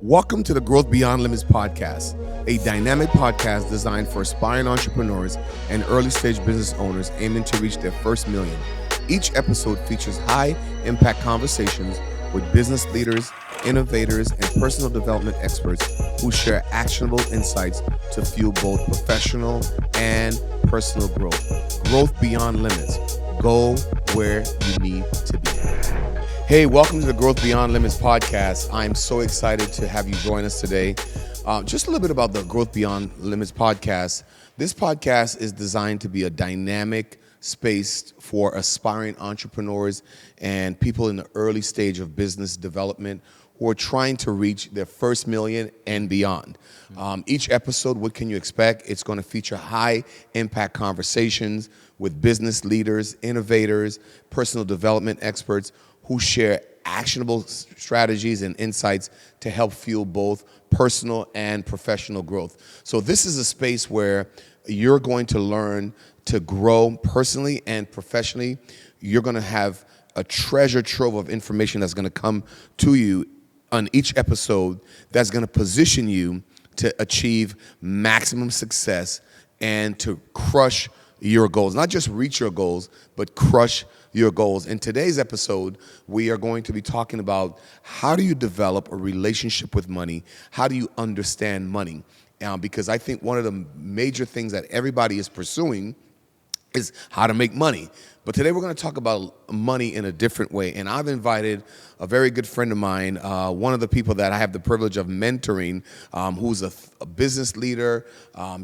Welcome to the Growth Beyond Limits podcast, a dynamic podcast designed for aspiring entrepreneurs and early stage business owners aiming to reach their first million. Each episode features high impact conversations with business leaders, innovators, and personal development experts who share actionable insights to fuel both professional and personal growth. Growth Beyond Limits. Go where you need to be. Hey, welcome to the Growth Beyond Limits podcast. I'm so excited to have you join us today. Just a little bit about the Growth Beyond Limits podcast. This podcast is designed to be a dynamic space for aspiring entrepreneurs and people in the early stage of business development who are trying to reach their first million and beyond. Each episode, what can you expect? It's going to feature high impact conversations with business leaders, innovators, personal development experts who share actionable strategies and insights to help fuel both personal and professional growth. So this is a space where you're going to learn to grow personally and professionally. You're going to have a treasure trove of information that's going to come to you on each episode that's going to position you to achieve maximum success and to crush your goals. Not just reach your goals, but crush your goals. In today's episode, we are going to be talking about how do you develop a relationship with money? How do you understand money? Because I think one of the major things that everybody is pursuing is how to make money. But today we're going to talk about money in a different way. And I've invited a very good friend of mine, one of the people that I have the privilege of mentoring, who's a business leader,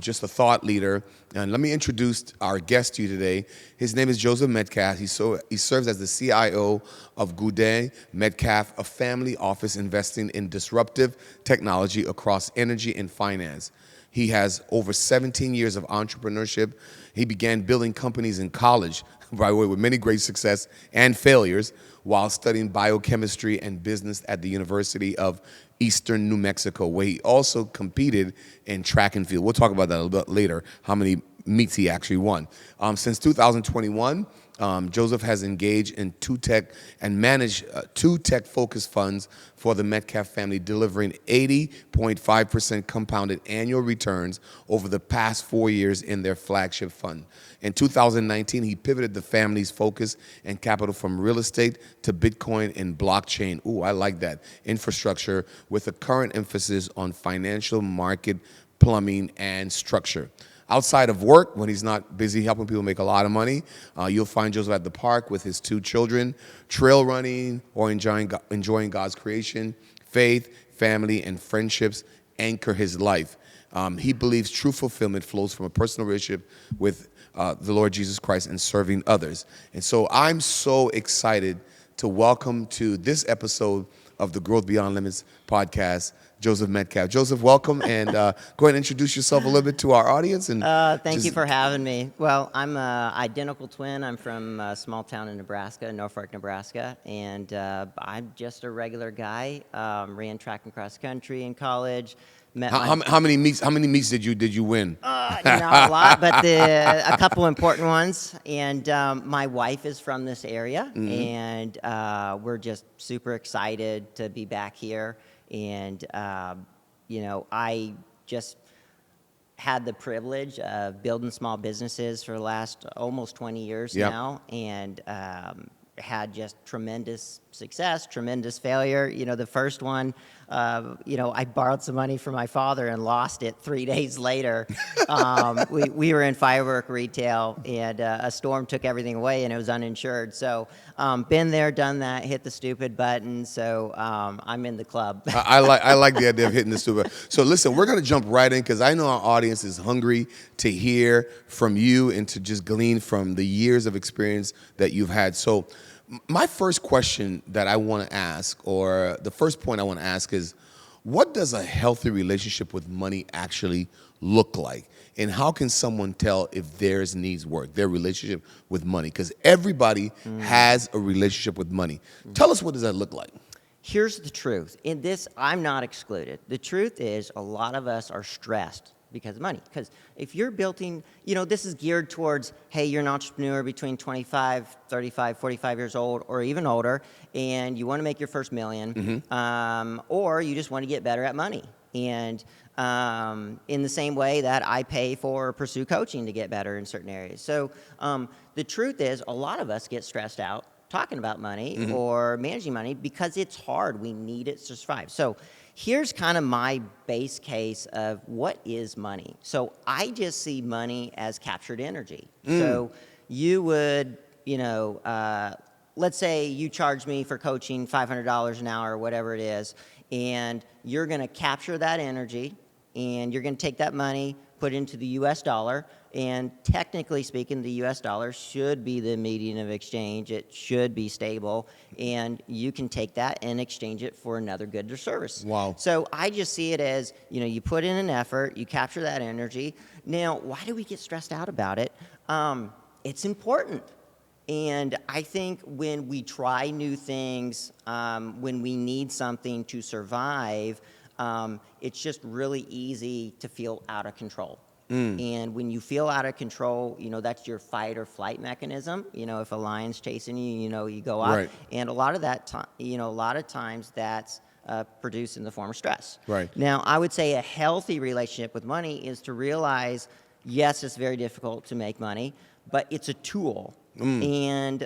just a thought leader. And let me introduce our guest to you today. His name is Joseph Metcalf. He serves as the CIO of Goudet Metcalf, a family office investing in disruptive technology across energy and finance. He has over 17 years of entrepreneurship. He began building companies in college, by the way, with many great success and failures, while studying biochemistry and business at the University of Eastern New Mexico, where he also competed in track and field. We'll talk about that a little bit later, how many meets he actually won. Since 2021, Joseph has engaged in two tech and managed two tech-focused funds for the Metcalf family, delivering 80.5% compounded annual returns over the past 4 years in their flagship fund. In 2019, he pivoted the family's focus and capital from real estate to Bitcoin and blockchain. Ooh, I like that. Infrastructure, with a current emphasis on financial market plumbing and structure. Outside of work, when he's not busy helping people make a lot of money, you'll find Joseph at the park with his two children, trail running or enjoying God's creation. Faith, family, and friendships anchor his life. He believes true fulfillment flows from a personal relationship with the Lord Jesus Christ and serving others. And so I'm so excited to welcome to this episode of the Growth Beyond Limits podcast, Joseph Metcalf. Joseph, welcome, and go ahead and introduce yourself a little bit to our audience. And thank you for having me. Well, I'm an identical twin. I'm from a small town in Nebraska, Norfolk, Nebraska, and I'm just a regular guy. Ran track and cross country in college. How many meets did you win? Not a lot, but a couple important ones. And my wife is from this area, and we're just super excited to be back here. And, I just had the privilege of building small businesses for the last almost 20 years now, and had just tremendous success, tremendous failure. The first one, I borrowed some money from my father and lost it 3 days later. We were in firework retail, and a storm took everything away, and it was uninsured. So been there, done that, hit the stupid button. So I'm in the club. I like the idea of hitting the stupid. So listen, we're going to jump right in because I know our audience is hungry to hear from you and to just glean from the years of experience that you've had. So my first question that I want to ask, or the first point I want to ask is, what does a healthy relationship with money actually look like? And how can someone tell if theirs needs work, their relationship with money? Because everybody has a relationship with money. Tell us, what does that look like? Here's the truth. In this, I'm not excluded. The truth is, a lot of us are stressed because of money. Because if you're building, this is geared towards, hey, you're an entrepreneur between 25, 35, 45 years old, or even older, and you want to make your first million, or you just want to get better at money. And in the same way that I pay for or pursue coaching to get better in certain areas. So the truth is, a lot of us get stressed out talking about money or managing money because it's hard. We need it to survive. So here's kind of my base case of what is money. So I just see money as captured energy. So you would, let's say you charge me for coaching $500 an hour or whatever it is, and you're going to capture that energy, and you're going to take that money, put it into the U.S. dollar, and technically speaking, the U.S. dollar should be the median of exchange. It should be stable, and you can take that and exchange it for another good or service. Wow. So I just see it as, you put in an effort, you capture that energy. Now, why do we get stressed out about it? It's important. And I think when we try new things, when we need something to survive, it's just really easy to feel out of control. And when you feel out of control, that's your fight or flight mechanism. If a lion's chasing you, you go up. Right. And a lot of that, a lot of times that's produced in the form of stress. Right. Now, I would say a healthy relationship with money is to realize, yes, it's very difficult to make money, but it's a tool. And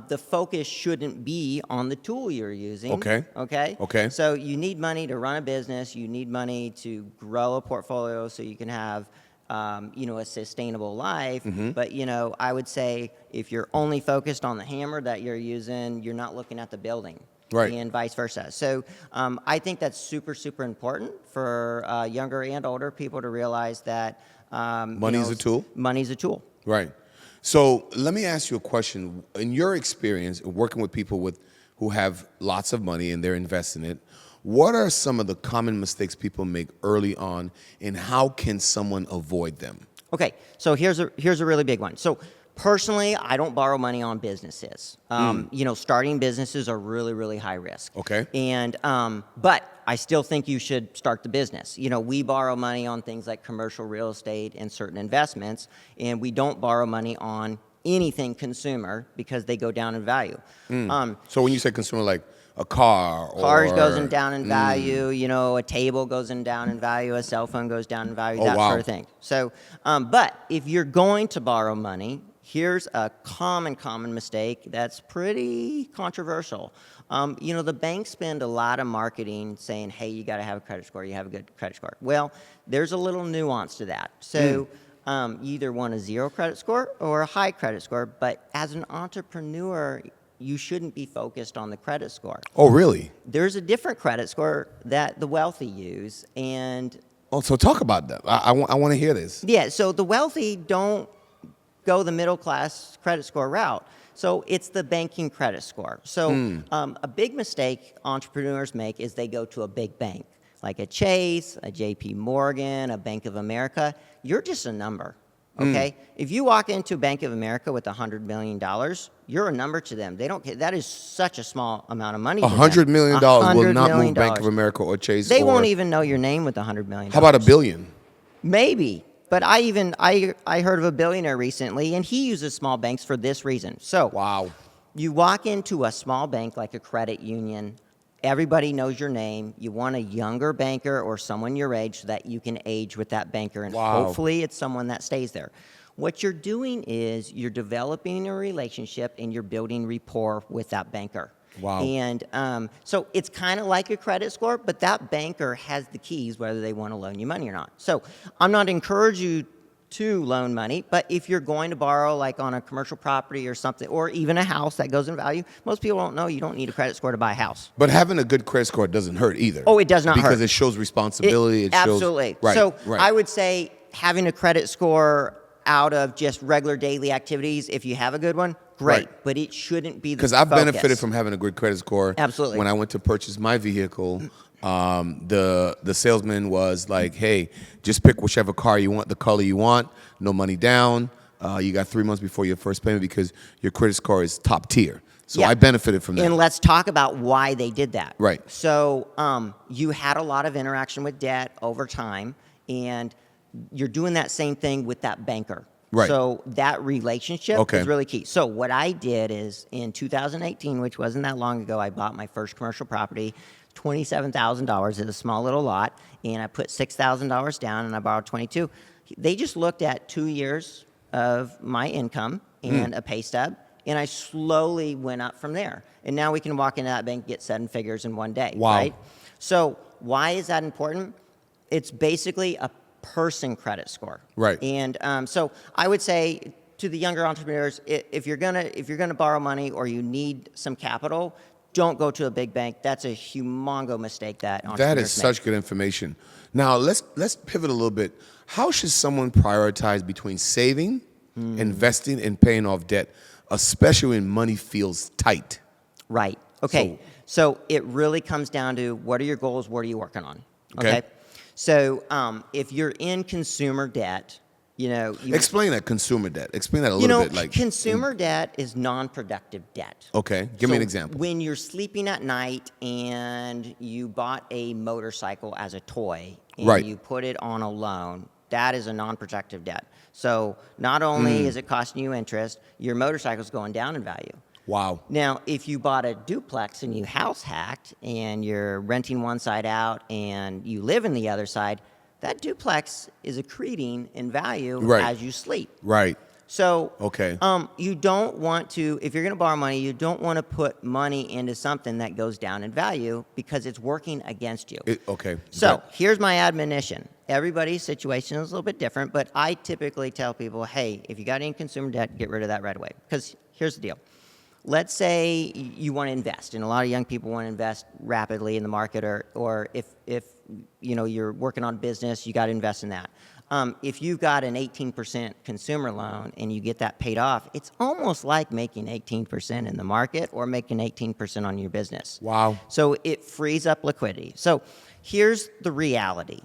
the focus shouldn't be on the tool you're using. Okay. So you need money to run a business. You need money to grow a portfolio so you can have, a sustainable life. But, I would say if you're only focused on the hammer that you're using, you're not looking at the building. Right. And vice versa. So I think that's super, super important for younger and older people to realize that Money's a tool? Money's a tool. Right. So let me ask you a question. In your experience working with people who have lots of money and they're investing it, what are some of the common mistakes people make early on, and how can someone avoid them? Okay, so here's a really big one. So personally, I don't borrow money on businesses. Starting businesses are really, really high risk. Okay. And but I still think you should start the business. We borrow money on things like commercial real estate and certain investments, and we don't borrow money on anything consumer because they go down in value. So when you say consumer, like a car, cars goes down in value. A table goes down in value. A cell phone goes down in value. That sort of thing. So, but if you're going to borrow money, here's a common mistake that's pretty controversial. The banks spend a lot of marketing saying, hey, you got to have a credit score. You have a good credit score. Well, there's a little nuance to that. So you either want a zero credit score or a high credit score. But as an entrepreneur, you shouldn't be focused on the credit score. Oh, really? There's a different credit score that the wealthy use. And so talk about that. I want to hear this. Yeah, so the wealthy don't go the middle class credit score route. So it's the banking credit score. So a big mistake entrepreneurs make is they go to a big bank, like a Chase, a JP Morgan, a Bank of America. You're just a number, okay? If you walk into Bank of America with $100 million, you're a number to them. They don't care. That is such a small amount of money. $100 million will not move Bank of America or Chase. They won't even know your name with $100 million. How about $1 billion? Maybe. But I heard of a billionaire recently, and he uses small banks for this reason. So wow, you walk into a small bank like a credit union, everybody knows your name. You want a younger banker or someone your age so that you can age with that banker, and hopefully it's someone that stays there. What you're doing is you're developing a relationship and you're building rapport with that banker. Wow. And so it's kind of like a credit score, but that banker has the keys whether they want to loan you money or not. So I'm not encouraging you to loan money, but if you're going to borrow like on a commercial property or something, or even a house that goes in value, most people don't know you don't need a credit score to buy a house. But having a good credit score doesn't hurt either. Oh, it does not hurt. Because it shows responsibility. Absolutely. Right, so right. I would say having a credit score out of just regular daily activities, if you have a good one, great. Right. But it shouldn't be the Because I've focus. benefited from having a good credit score. Absolutely. When I went to purchase my vehicle, the salesman was like, hey, just pick whichever car you want, the color you want, no money down. You got 3 months before your first payment because your credit score is top tier. So Yeah. I benefited from that. And let's talk about why they did that. Right. So you had a lot of interaction with debt over time, and you're doing that same thing with that banker. Right. So that relationship Okay. is really key. So what I did is in 2018, which wasn't that long ago, I bought my first commercial property, $27,000. It's a small little lot, and I put $6,000 down, and I borrowed 22. They just looked at 2 years of my income and a pay stub, and I slowly went up from there. And now we can walk into that bank and get 7 figures in one day. Wow. Right? So why is that important? It's basically a person credit score. Right. And so I would say to the younger entrepreneurs, if you're gonna borrow money or you need some capital, don't go to a big bank. That's a humongo mistake that entrepreneurs That is such good information. Now let's pivot a little bit. How should someone prioritize between saving, investing, and paying off debt, especially when money feels tight? Right. Okay. So it really comes down to what are your goals? What are you working on? Okay. So if you're in consumer debt, Explain that consumer debt. Explain that a little bit. Like consumer debt is non-productive debt. Okay, give me an example. When you're sleeping at night and you bought a motorcycle as a toy and Right. you put it on a loan, that is a non-productive debt. So not only is it costing you interest, your motorcycle's going down in value. Wow. Now, if you bought a duplex and you house hacked and you're renting one side out and you live in the other side, that duplex is accreting in value Right. as you sleep. Right. So, Okay. you don't want to, if you're going to borrow money, you don't want to put money into something that goes down in value because it's working against you. Okay. So here's my admonition. Everybody's situation is a little bit different, but I typically tell people, hey, if you got any consumer debt, get rid of that right away. Because here's the deal. Let's say you want to invest, and a lot of young people want to invest rapidly in the market, or if you're working on business, you got to invest in that. If you've got an 18% consumer loan and you get that paid off, it's almost like making 18% in the market or making 18% on your business. Wow. So it frees up liquidity. So here's the reality.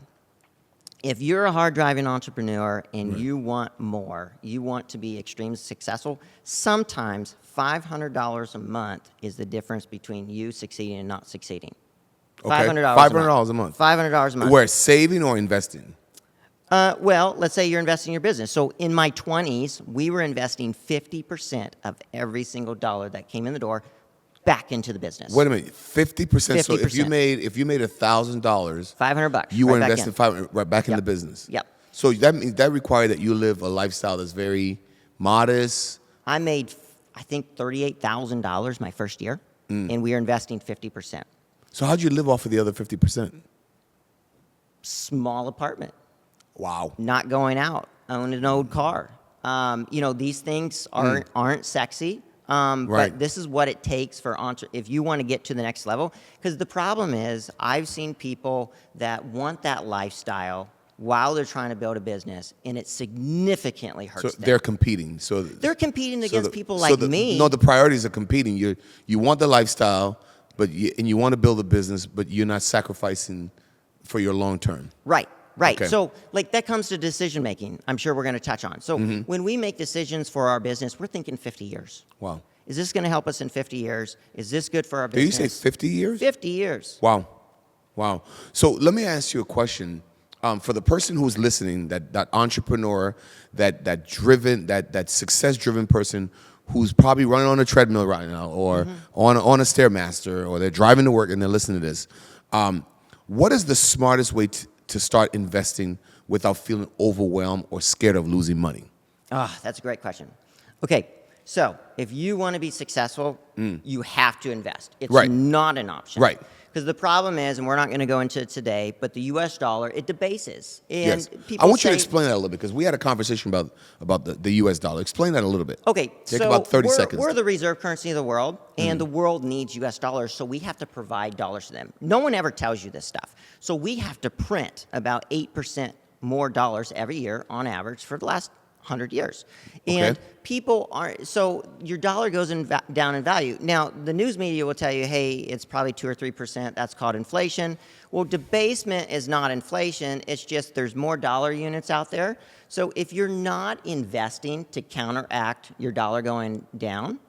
If you're a hard-driving entrepreneur and you want more, you want to be extremely successful, sometimes $500 a month is the difference between you succeeding and not succeeding. Okay. $500 $500 a month. $500 a month. Where saving or investing? Well, let's say you're investing in your business. So in my 20s, we were investing 50% of every single dollar that came in the door back into the business. Wait a minute, 50%. So if you 50%. made $1,000, $500, you were right back investing in. 500 right back in the Yep. business. Yep. So that means that required that you live a lifestyle that's very modest. I made, I think, $38,000 my first year, and we were investing 50%. So how'd you live off of the other 50%? Small apartment, Wow. not going out, own an old car. These things aren't sexy. Right. But this is what it takes for if you want to get to the next level. Because the problem is, I've seen people that want that lifestyle while they're trying to build a business, and it significantly hurts So them. they're competing. So They're competing against people so like me. No, the priorities are competing. You want the lifestyle, and you want to build a business, but you're not sacrificing for your long term. Right. Okay. So, that comes to decision making. I'm sure we're going to touch on. So, when we make decisions for our business, we're thinking 50 years. Wow. Is this going to help us in 50 years? Is this good for our Did you business? say 50 years? 50 years. Wow. So let me ask you a question. For the person who's listening, that entrepreneur, that success-driven person who's probably running on a treadmill right now, or on a Stairmaster, or they're driving to work and they're listening to this, what is the smartest way to start investing without feeling overwhelmed or scared of losing money? That's a great question. Okay, so if you want to be successful, you have to invest. It's Right. not an option. Right. Because the problem is, and we're not going to go into it today, but the U.S. dollar, it debases. And Yes. people I want you to say- explain that a little bit, because we had a conversation about the U.S. dollar. Explain that a little bit. Okay, Take so about 30 seconds. We're the reserve currency of the world, and the world needs U.S. dollars, so we have to provide dollars to them. No one ever tells you this stuff. So we have to print about 8% more dollars every year on average for the last 100 years. And Okay. people aren't, so your dollar goes down in value. Now, the news media will tell you, hey, it's probably 2 or 3%. That's called inflation. Well, debasement is not inflation. It's just there's more dollar units out there. So if you're not investing to counteract your dollar going down,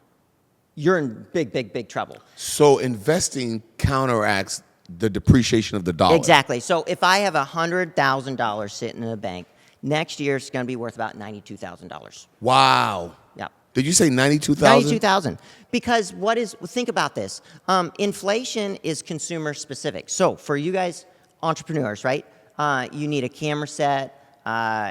you're in big trouble. So investing counteracts the depreciation of the dollar. Exactly. So if I have $100,000 sitting in a bank, Next year, it's going to be worth about $92,000. Wow. Yeah. Did you say 92,000? 92,000. Because think about this. Inflation is consumer specific. So for you guys, entrepreneurs, right? You need a camera set.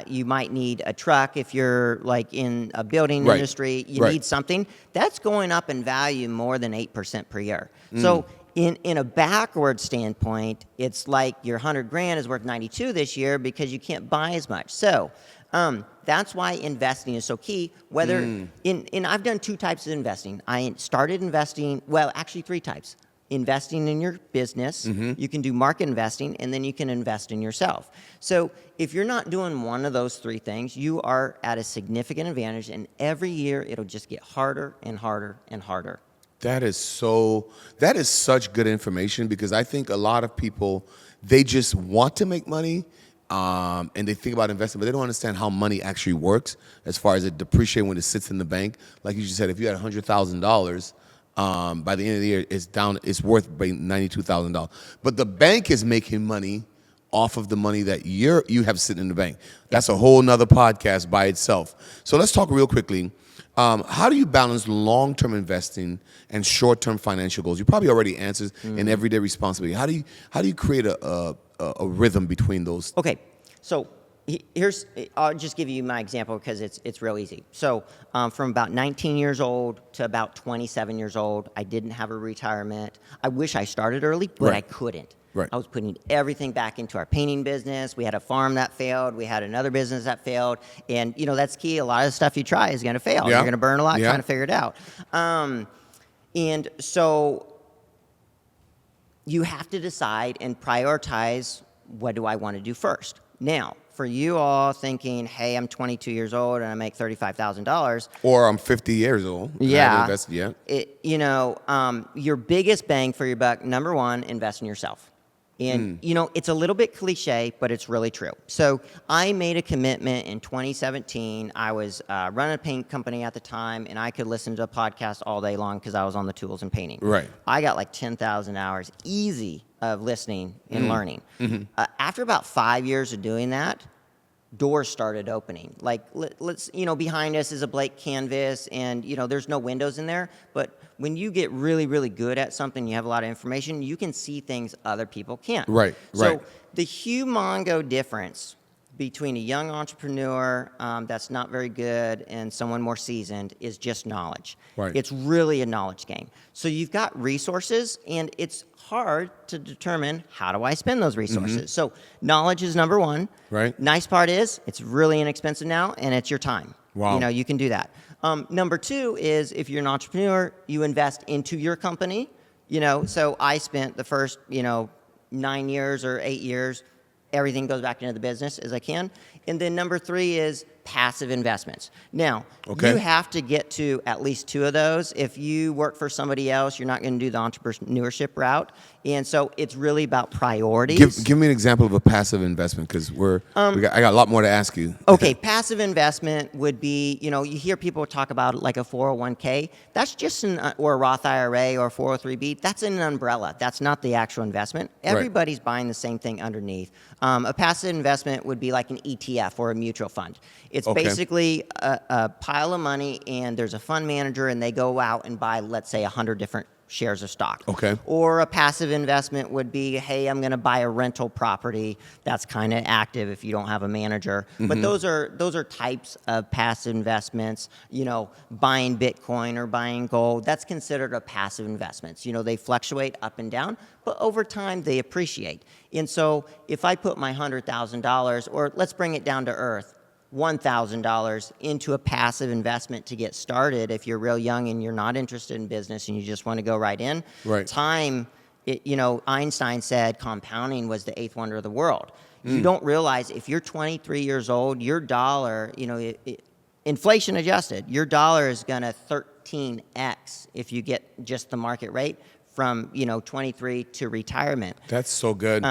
You might need a truck if you're like in a building industry. You need something. That's going up in value more than 8% per year. So in a backward standpoint, it's like your 100 grand is worth 92 this year because you can't buy as much. So that's why investing is so key. Whether I've done 2 types of investing. I started investing, well, actually 3 types. Investing in your business, you can do market investing, and then you can invest in yourself. So if you're not doing one of those 3 things, you are at a significant advantage, and every year it'll just get harder and harder and harder. That is such good information, because I think a lot of people, they just want to make money, and they think about investing, but they don't understand how money actually works as far as it depreciating when it sits in the bank. Like you just said, if you had $100,000, by the end of the year, it's worth $92,000. But the bank is making money off of the money that you have sitting in the bank. That's a whole nother podcast by itself. So let's talk real quickly. How do you balance long-term investing and short-term financial goals? You probably already answered in everyday responsibility. How do you create a rhythm between those? Okay, so I'll just give you my example because it's real easy. So from about 19 years old to about 27 years old, I didn't have a retirement. I wish I started early, but I couldn't. Right. I was putting everything back into our painting business. We had a farm that failed. We had another business that failed. And, that's key. A lot of the stuff you try is going to fail. Yeah. You're going to burn a lot trying to figure it out. And so you have to decide and prioritize, what do I want to do first? Now, for you all thinking, hey, I'm 22 years old and I make $35,000. Or I'm 50 years old. Yeah. Yeah. Your biggest bang for your buck, number one, invest in yourself. And, it's a little bit cliche, but it's really true. So I made a commitment in 2017. I was running a paint company at the time, and I could listen to a podcast all day long because I was on the tools and painting. Right. I got like 10,000 hours easy of listening and learning. After about 5 years of doing that, doors started opening. Like, let's behind us is a blank canvas, and there's no windows in there. But when you get really, really good at something, you have a lot of information, you can see things other people can't. Right. So the humongo difference between a young entrepreneur that's not very good and someone more seasoned is just knowledge. Right. It's really a knowledge game. So you've got resources, and it's hard to determine, how do I spend those resources? So knowledge is number one. Right. Nice part is it's really inexpensive now, and it's your time. Wow. You can do that. Number two is, if you're an entrepreneur, you invest into your company. So I spent the first 9 years or 8 years, everything goes back into the business as I can. And then number three is passive investments. Now, you have to get to at least 2 of those. If you work for somebody else, you're not going to do the entrepreneurship route. And so it's really about priorities. Give me an example of a passive investment, because I got a lot more to ask you. Okay, passive investment would be, you hear people talk about it like a 401k. That's just or a Roth IRA or 403b. That's an umbrella. That's not the actual investment. Everybody's buying the same thing underneath. A passive investment would be like an ETF or a mutual fund. It's basically a pile of money, and there's a fund manager, and they go out and buy, let's say, 100 different shares of stock. Or a passive investment would be, hey, I'm going to buy a rental property. That's kind of active if you don't have a manager. But those are types of passive investments. Buying Bitcoin or buying gold, that's considered a passive investments. They fluctuate up and down, but over time they appreciate. And so if I put my $100,000, or let's bring it down to earth, $1,000 into a passive investment to get started, if you're real young and you're not interested in business and you just want to go right in, time, Einstein said compounding was the 8th wonder of the world. You don't realize, if you're 23 years old, your dollar, inflation adjusted, your dollar is going to 13x if you get just the market rate from 23 to retirement. That's so good.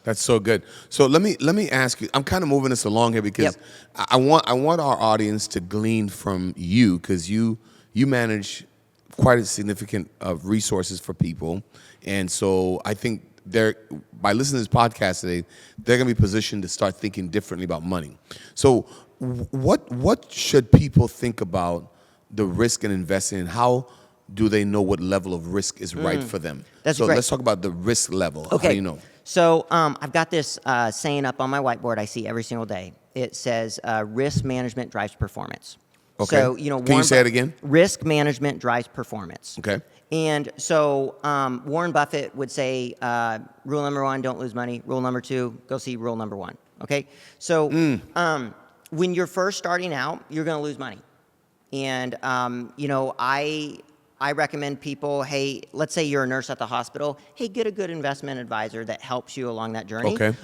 That's so good. So let me ask you. I'm kind of moving this along here because I want our audience to glean from you, because you manage quite a significant of resources for people, and so I think by listening to this podcast today, they're going to be positioned to start thinking differently about money. So what should people think about the risk in investing, and how do they know what level of risk is right for them? That's so great. let's talk about the risk level. Okay. How do you know? So I've got this saying up on my whiteboard I see every single day. It says risk management drives performance. Okay. So, Can you say it again? Risk management drives performance. Okay. And so Warren Buffett would say, rule number 1, don't lose money. Rule number 2, go see rule number 1. Okay? So when you're first starting out, you're going to lose money. And, I recommend people, hey, let's say you're a nurse at the hospital. Hey, get a good investment advisor that helps you along that journey. Okay.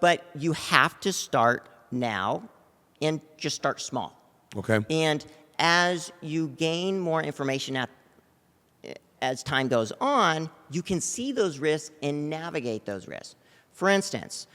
But you have to start now and just start small. Okay. And as you gain more information as time goes on, you can see those risks and navigate those risks. For instance,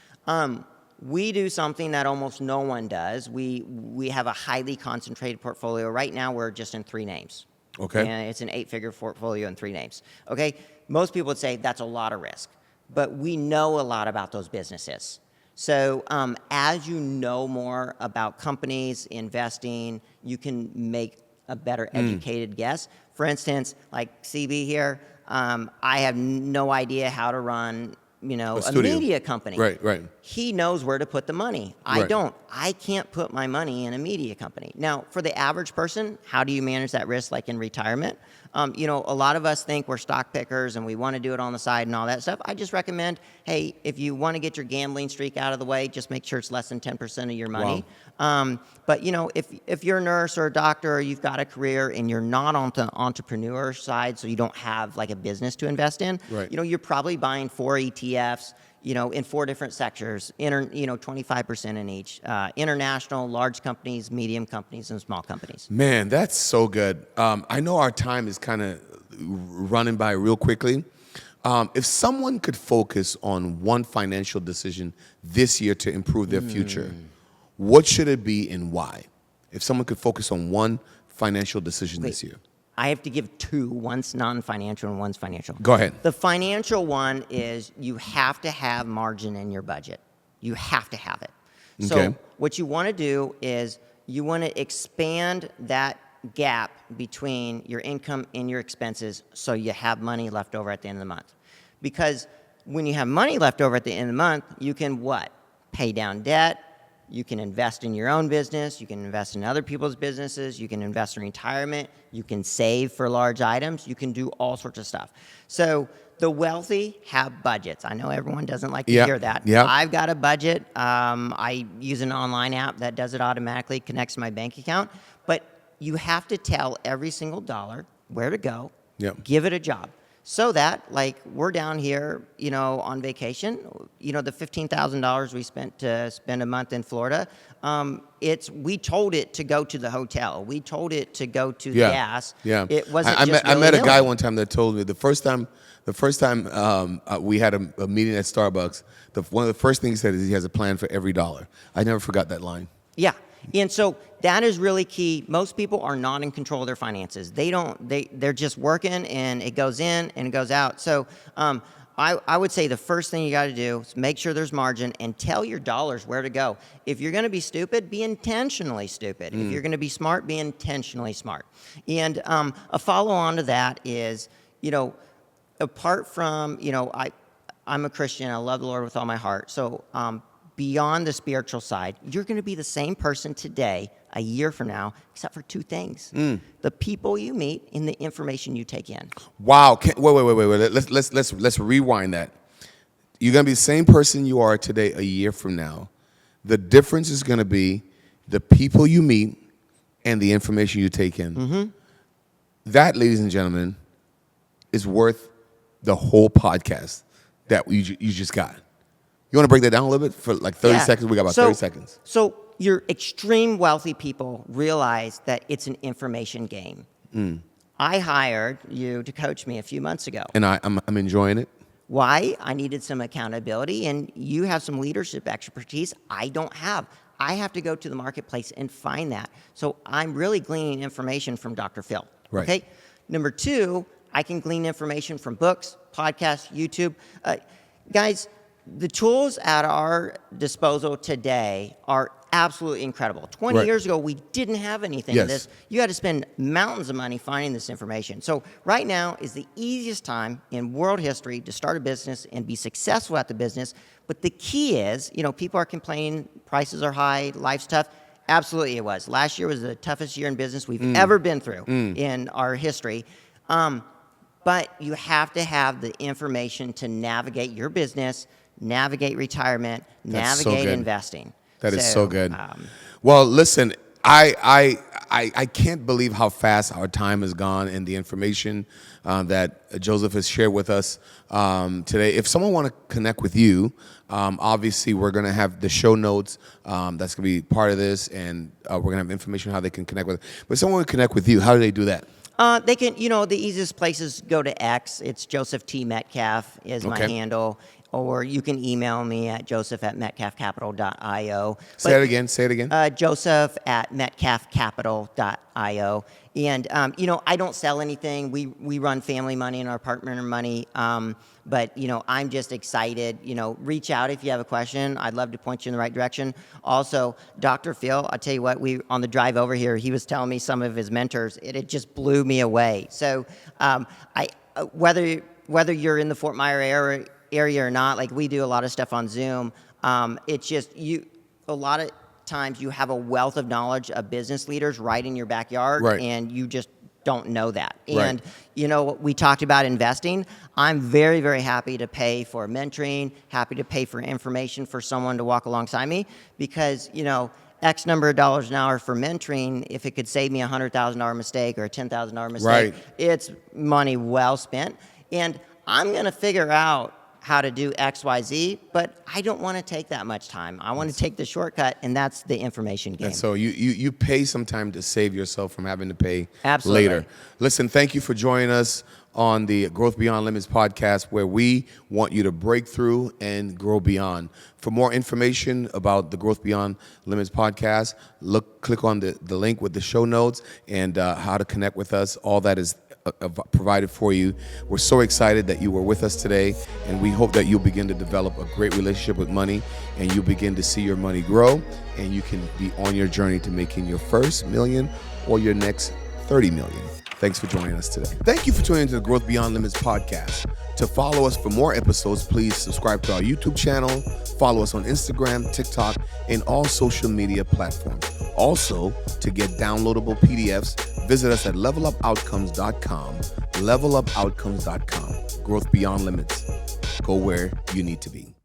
we do something that almost no one does. We have a highly concentrated portfolio. Right now, we're just in 3 names. Okay. And it's an 8-figure portfolio in 3 names. Okay. Most people would say that's a lot of risk, but we know a lot about those businesses. So as you know more about companies, investing, you can make a better educated guess. For instance, like CB here, I have no idea how to run, a media company. Right. He knows where to put the money. I Right. don't. I can't put my money in a media company. Now, for the average person, how do you manage that risk like in retirement? A lot of us think we're stock pickers and we want to do it on the side and all that stuff. I just recommend, hey, if you want to get your gambling streak out of the way, just make sure it's less than 10% of your money. Wow. But, if you're a nurse or a doctor or you've got a career and you're not on the entrepreneur side, so you don't have like a business to invest in, Right. You're probably buying 4 ETFs, in 4 different sectors, 25% in each, international, large companies, medium companies, and small companies. Man, that's so good. I know our time is kind of running by real quickly. If someone could focus on one financial decision this year to improve their future, what should it be and why? If someone could focus on one financial decision this year. I have to give 2. One's non-financial and one's financial. Go ahead. The financial one is you have to have margin in your budget. You have to have it. Okay. So what you want to do is you want to expand that gap between your income and your expenses so you have money left over at the end of the month. Because when you have money left over at the end of the month, you can what? Pay down debt. You can invest in your own business. You can invest in other people's businesses. You can invest in retirement. You can save for large items. You can do all sorts of stuff. So the wealthy have budgets. I know everyone doesn't like to hear that. Yeah. I've got a budget. I use an online app that does it automatically, connects to my bank account. But you have to tell every single dollar where to go. Yep. Give it a job. So that, like, we're down here, on vacation, the $15,000 we spent to spend a month in Florida, we told it to go to the hotel. We told it to go to the gas. Yeah. It wasn't I met a guy one time that told me the first time we had a meeting at Starbucks, one of the first things he said is he has a plan for every dollar. I never forgot that line. Yeah. And so that is really key. Most people are not in control of their finances. They're just working and it goes in and it goes out. So I would say the first thing you got to do is make sure there's margin and tell your dollars where to go. If you're going to be stupid, be intentionally stupid. If you're going to be smart, be intentionally smart. And a follow on to that is, apart from, I'm a Christian. I love the Lord with all my heart. So beyond the spiritual side, you're going to be the same person today, a year from now, except for 2 things: the people you meet and the information you take in. Wow! Wait. Let's rewind that. You're going to be the same person you are today, a year from now. The difference is going to be the people you meet and the information you take in. Mm-hmm. That, ladies and gentlemen, is worth the whole podcast that you just got. You want to break that down a little bit for like 30 seconds? We got about 30 seconds. So your extreme wealthy people realize that it's an information game. I hired you to coach me a few months ago. And I'm enjoying it. Why? I needed some accountability, and you have some leadership expertise I don't have. I have to go to the marketplace and find that. So I'm really gleaning information from Dr. Phil. Right. Okay. Number 2, I can glean information from books, podcasts, YouTube. Guys, the tools at our disposal today are absolutely incredible. 20 Right. years ago, we didn't have anything of this. You had to spend mountains of money finding this information. So right now is the easiest time in world history to start a business and be successful at the business. But the key is, people are complaining, prices are high, life's tough. Absolutely it was. Last year was the toughest year in business we've ever been through in our history. But you have to have the information to navigate your business, navigate retirement, navigate investing. That is so good. Well, listen, I can't believe how fast our time has gone and the information that Joseph has shared with us today. If someone want to connect with you, obviously we're going to have the show notes. That's going to be part of this, and we're going to have information how they can connect with. But if someone want to connect with you, how do they do that? They can, the easiest place is go to X. It's Joseph T. Metcalf is my handle. Or you can email me at joseph@metcalfcapital.io. Say it again. Joseph@metcalfcapital.io. And, I don't sell anything. We run family money and our partner money. But, I'm just excited. Reach out if you have a question. I'd love to point you in the right direction. Also, Dr. Phil, I'll tell you what, on the drive over here, he was telling me some of his mentors. It just blew me away. So whether you're in the Fort Myers area or not, like we do a lot of stuff on Zoom, it's just a lot of times you have a wealth of knowledge of business leaders right in your backyard, and you just don't know that. And we talked about investing. I'm very, very happy to pay for mentoring, happy to pay for information for someone to walk alongside me, because X number of dollars an hour for mentoring, if it could save me a $100,000 mistake or a $10,000 mistake, it's money well spent. And I'm going to figure out how to do X, Y, Z, but I don't want to take that much time. I want to take the shortcut, and that's the information game. And so you pay some time to save yourself from having to pay Absolutely. later. Listen, thank you for joining us on the Growth Beyond Limits podcast, where we want you to break through and grow beyond. For more information about the Growth Beyond Limits podcast, click on the link with the show notes and how to connect with us. All that is provided for you. We're so excited that you were with us today, and we hope that you'll begin to develop a great relationship with money, and you begin to see your money grow, and you can be on your journey to making your first million or your next 30 million. Thanks for joining us today. Thank you for tuning into the Growth Beyond Limits podcast. To follow us for more episodes, please subscribe to our YouTube channel, follow us on Instagram, TikTok, and all social media platforms. Also, to get downloadable PDFs, visit us at levelupoutcomes.com, levelupoutcomes.com. Growth Beyond Limits. Go where you need to be.